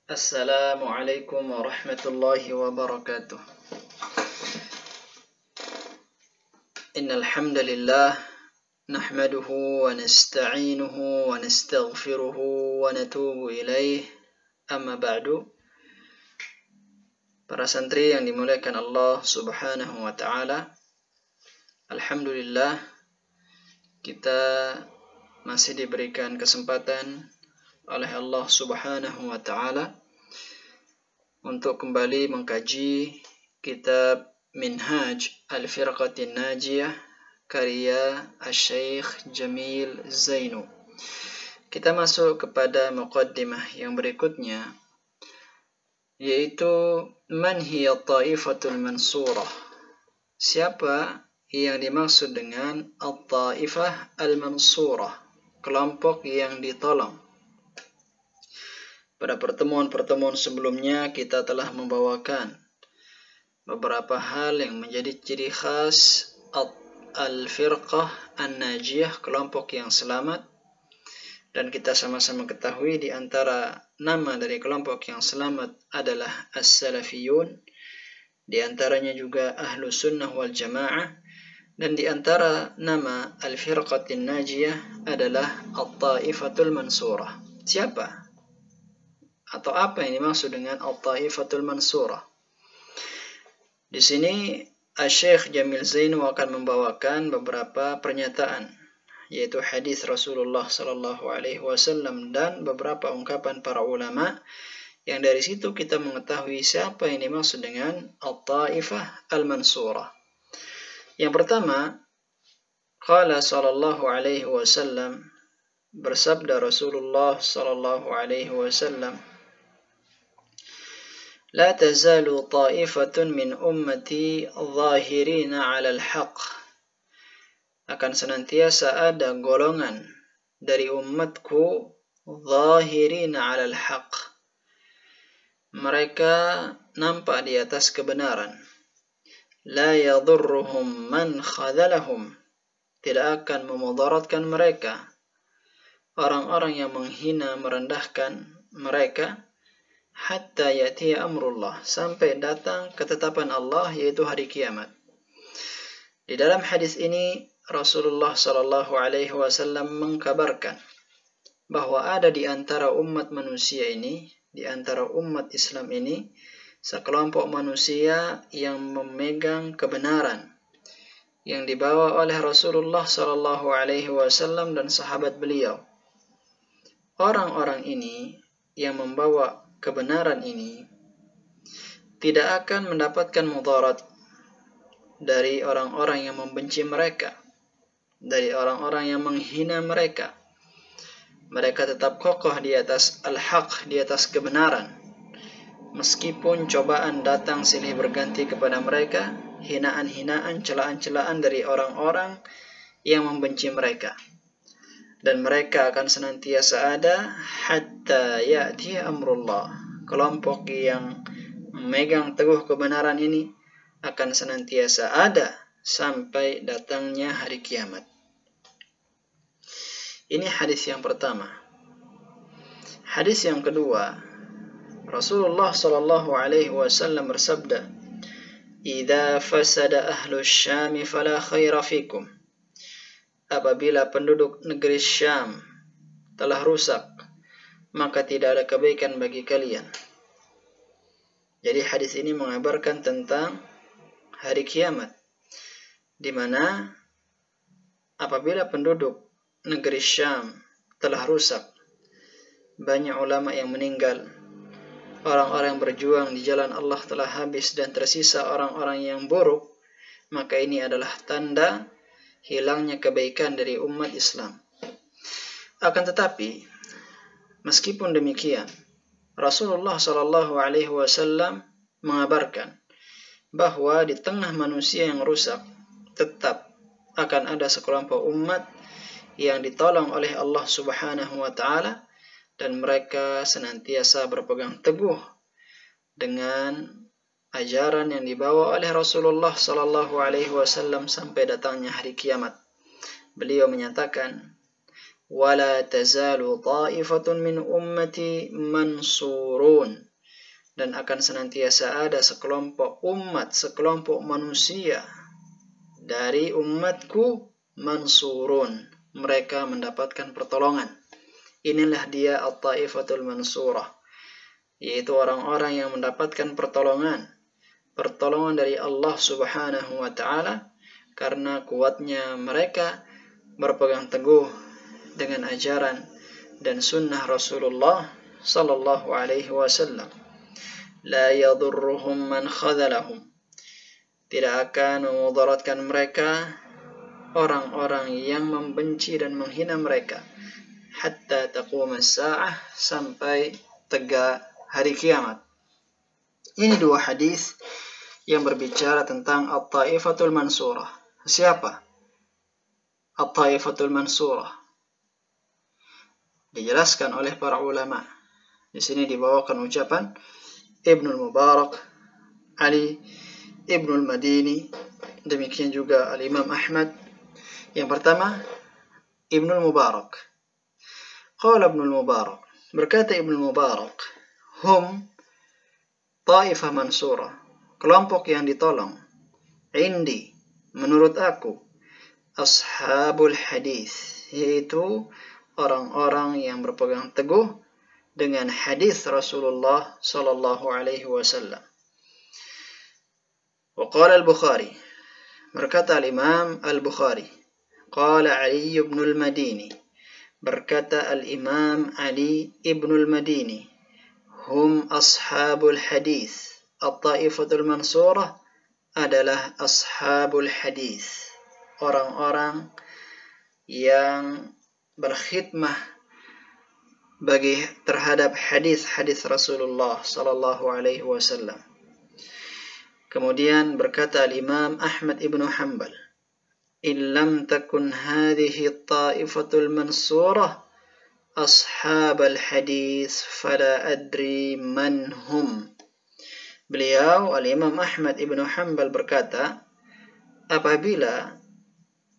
Assalamualaikum warahmatullahi wabarakatuh. Innal hamdalillah nahmaduhu wa nasta'inuhu wa nastaghfiruhu wa natubu ilaih. Amma ba'du. Para santri yang dimuliakan Allah Subhanahu wa taala, alhamdulillah kita masih diberikan kesempatan oleh Allah Subhanahu wa taala untuk kembali mengkaji kitab Minhaj Al-Firqatin Najiyah karya Asy-Syaikh Jamil Zainu. Kita masuk kepada muqaddimah yang berikutnya, yaitu man hiya ta'ifatul mansurah. Siapa yang dimaksud dengan at-ta'ifah al-mansurah, kelompok yang ditolong. Pada pertemuan-pertemuan sebelumnya kita telah membawakan beberapa hal yang menjadi ciri khas al-firqah an-najiyah, kelompok yang selamat. Dan kita sama-sama ketahui di antara nama dari kelompok yang selamat adalah as-salafiyun, di antaranya juga ahlus sunnah wal jamaah, dan di antara nama al-firqatin najiyah adalah at-ta'ifatul mansurah. Siapa atau apa yang dimaksud dengan at-ta'ifatul mansurah? Di sini Asy-Syaikh Jamil Zainu akan membawakan beberapa pernyataan, yaitu hadis Rasulullah sallallahu alaihi wasallam dan beberapa ungkapan para ulama, yang dari situ kita mengetahui siapa yang dimaksud dengan at-ta'ifah al-mansurah. Yang pertama, qala sallallahu alaihi wasallam, bersabda Rasulullah sallallahu alaihi wasallam, la tazalu ta'ifatun min ummati zahirina 'alal haqq. Akan senantiasa ada golongan dari umatku zahirina 'alal haqq. Mereka nampak di atas kebenaran. La yadurruhum man khadhalahum. Tidak akan memudaratkan mereka orang-orang yang menghina, merendahkan mereka, hatta ya'tiya amrullah, sampai datang ketetapan Allah, yaitu hari kiamat. Di dalam hadis ini Rasulullah sallallahu alaihi wasallam mengkabarkan bahwa ada di antara umat manusia ini, di antara umat Islam ini, sekelompok manusia yang memegang kebenaran yang dibawa oleh Rasulullah sallallahu alaihi wasallam dan sahabat beliau. Orang-orang ini yang membawa kebenaran ini tidak akan mendapatkan mudarat dari orang-orang yang membenci mereka, dari orang-orang yang menghina mereka. Mereka tetap kokoh di atas al-haq, di atas kebenaran, meskipun cobaan datang silih berganti kepada mereka, hinaan-hinaan, celaan-celaan dari orang-orang yang membenci mereka. Dan mereka akan senantiasa ada hatta ya'ti amrullah. Kelompok yang memegang teguh kebenaran ini akan senantiasa ada sampai datangnya hari kiamat. Ini hadis yang pertama. Hadis yang kedua, Rasulullah sallallahu alaihi wasallam bersabda, "Idza fasada ahlus Syam fala khaira fikum." Apabila penduduk negeri Syam telah rusak, maka tidak ada kebaikan bagi kalian. Jadi hadis ini mengabarkan tentang hari kiamat, di mana apabila penduduk negeri Syam telah rusak, banyak ulama yang meninggal, orang-orang yang berjuang di jalan Allah telah habis dan tersisa orang-orang yang buruk, maka ini adalah tanda hilangnya kebaikan dari umat Islam. Akan tetapi, meskipun demikian, Rasulullah sallallahu alaihi wasallam mengabarkan bahwa di tengah manusia yang rusak tetap akan ada sekelompok umat yang ditolong oleh Allah Subhanahu wa taala, dan mereka senantiasa berpegang teguh dengan ajaran yang dibawa oleh Rasulullah sallallahu alaihi wasallam sampai datangnya hari kiamat. Beliau menyatakan, wala tazalu ta'ifatun min ummati mansurun, dan akan senantiasa ada sekelompok umat, sekelompok manusia dari umatku mansurun, mereka mendapatkan pertolongan. Inilah dia at-ta'ifatul mansurah, yaitu orang-orang yang mendapatkan pertolongan dari Allah Subhanahu wa ta'ala karena kuatnya mereka berpegang teguh dengan ajaran dan sunnah Rasulullah sallallahu alaihi wasallam. La yadurruhum man khadhalahum, tidak akan memudaratkan mereka orang-orang yang membenci dan menghina mereka, hatta taqum as-sa'ah, sampai tegak hari kiamat. Ini dua hadis yang berbicara tentang at-ta'ifatul mansurah. Siapa at-ta'ifatul mansurah? Dijelaskan oleh para ulama. Di sini dibawakan ucapan Ibnul Mubarak, Ali Ibnul Madini, demikian juga Al-Imam Ahmad. Yang pertama, Ibnul Mubarak. Qala Ibnul Mubarak, berkata Ibnul Mubarak, hum ta'ifah mansurah, kelompok yang ditolong, indi, menurut aku, ashabul hadis, yaitu orang-orang yang berpegang teguh dengan hadis Rasulullah sallallahu alaihi wasallam. Wa qala al-Bukhari, berkata al-Imam al-Bukhari, qala Ali ibn al-Madini, berkata al-Imam Ali ibn al-Madini, hum ashabul hadis, at-ta'ifatul mansurah adalah ashabul hadis, orang-orang yang berkhidmah bagi terhadap hadis-hadis Rasulullah sallallahu alaihi wasallam. Kemudian berkata al-Imam Ahmad ibn Hanbal, in lam takun hadhihi at-ta'ifatul mansurah ashab al-hadis fala adri man hum. Beliau al-Imam Ahmad ibn Hanbal berkata, apabila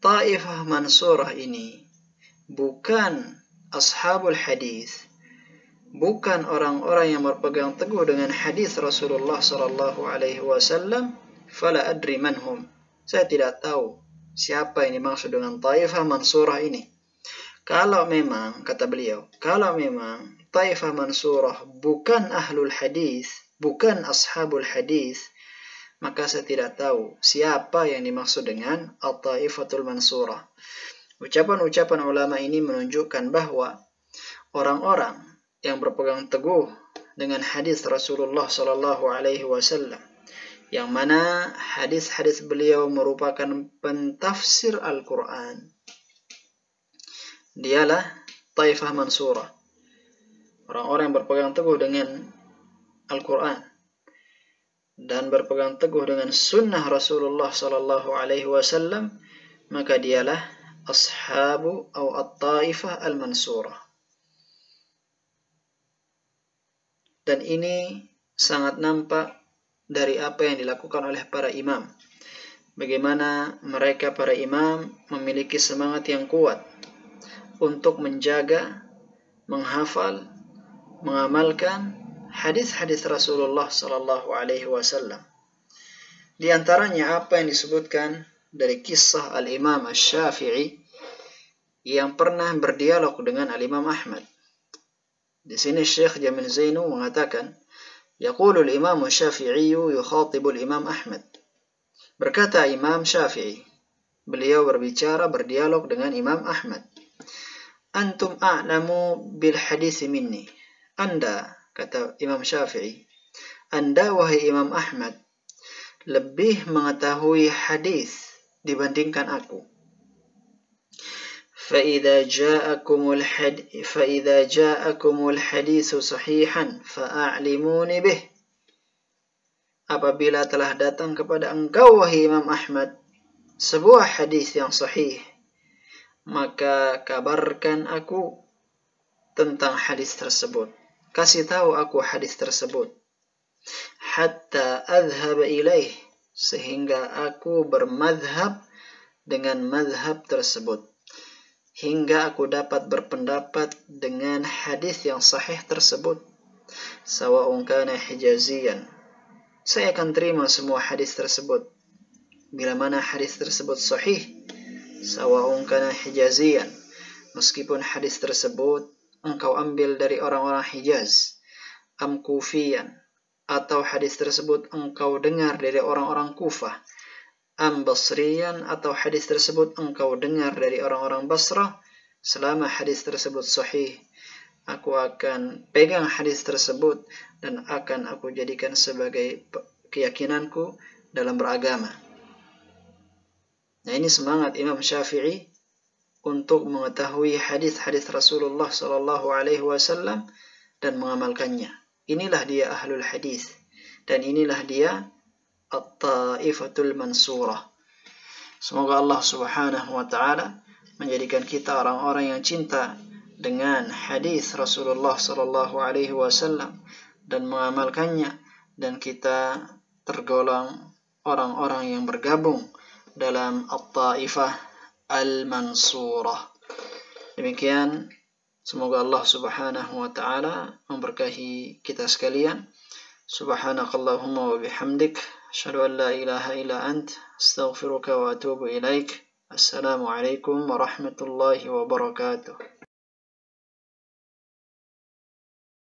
ta'ifah mansurah ini bukan ashabul hadis, bukan orang-orang yang berpegang teguh dengan hadis Rasulullah sallallahu alaihi wasallam, fala adri manhum, saya tidak tahu siapa yang dimaksud dengan taifah mansurah ini. Kalau memang, kata beliau, kalau memang taifah mansurah bukan ahlul hadis, bukan ashabul hadis, maka saya tidak tahu siapa yang dimaksud dengan at-taifatul mansurah. Ucapan-ucapan ulama ini menunjukkan bahwa orang-orang yang berpegang teguh dengan hadis Rasulullah sallallahu alaihi wasallam, yang mana hadis-hadis beliau merupakan pentafsir Al-Quran, dialah taifah mansurah. Orang-orang yang berpegang teguh dengan Al-Quran dan berpegang teguh dengan sunnah Rasulullah sallallahu alaihi wasallam, maka dialah ashabu atau at-taifah al-mansurah. Dan ini sangat nampak dari apa yang dilakukan oleh para imam. Bagaimana mereka para imam memiliki semangat yang kuat untuk menjaga, menghafal, mengamalkan hadis-hadis Rasulullah sallallahu alaihi wasallam. Di antaranya apa yang disebutkan dari kisah al-Imam Asy-Syafi'i yang pernah berdialog dengan al-Imam Ahmad. Di sini Syekh Jamil Zainu mengatakan, yaqulu al-Imam Asy-Syafi'i yukhatibu al-Imam Ahmad. Berkata Imam Syafi'i, beliau berdialog dengan Imam Ahmad. Antum a'lamu bil hadis minni. Anda, kata Imam Syafi'i, Anda wahai Imam Ahmad, lebih mengetahui hadis dibandingkan aku. فَإِذَا جَاءَكُمُ الْحَدِيثُ صَحِيحًا فَأَعْلِمُونِ بِهِ. Apabila telah datang kepada engkau wahai Imam Ahmad sebuah hadis yang sahih, maka kabarkan aku tentang hadis tersebut. Kasih tahu aku hadis tersebut. Hatta adhhab ilaih, sehingga aku bermadhab dengan madhab tersebut. hingga aku dapat berpendapat dengan hadis yang sahih tersebut. Sawa'un kana hijaziyan, saya akan terima semua hadis tersebut bila mana hadis tersebut sahih. Sawa'un kana hijaziyan, meskipun hadis tersebut engkau ambil dari orang-orang Hijaz, am kufiyan, atau hadis tersebut engkau dengar dari orang-orang Kufah, am basriyan, atau hadis tersebut engkau dengar dari orang-orang Basrah, selama hadis tersebut sahih, aku akan pegang hadis tersebut dan akan aku jadikan sebagai keyakinanku dalam beragama. Nah, ini semangat Imam Syafi'i untuk mengetahui hadis-hadis Rasulullah SAW dan mengamalkannya. Inilah dia ahlul hadis, dan inilah dia at-taifatul mansurah. Semoga Allah Subhanahu wa taala menjadikan kita orang-orang yang cinta dengan hadis Rasulullah SAW dan mengamalkannya, dan kita tergolong orang-orang yang bergabung dalam at-taifah al-mansurah. Demikian, semoga Allah Subhanahu wa taala memberkahi kita sekalian. Subhanakallahumma wa bihamdik, asyhadu an la ilaha illa ant, astaghfiruka wa atubu ilaik. Assalamualaikum warahmatullahi wabarakatuh.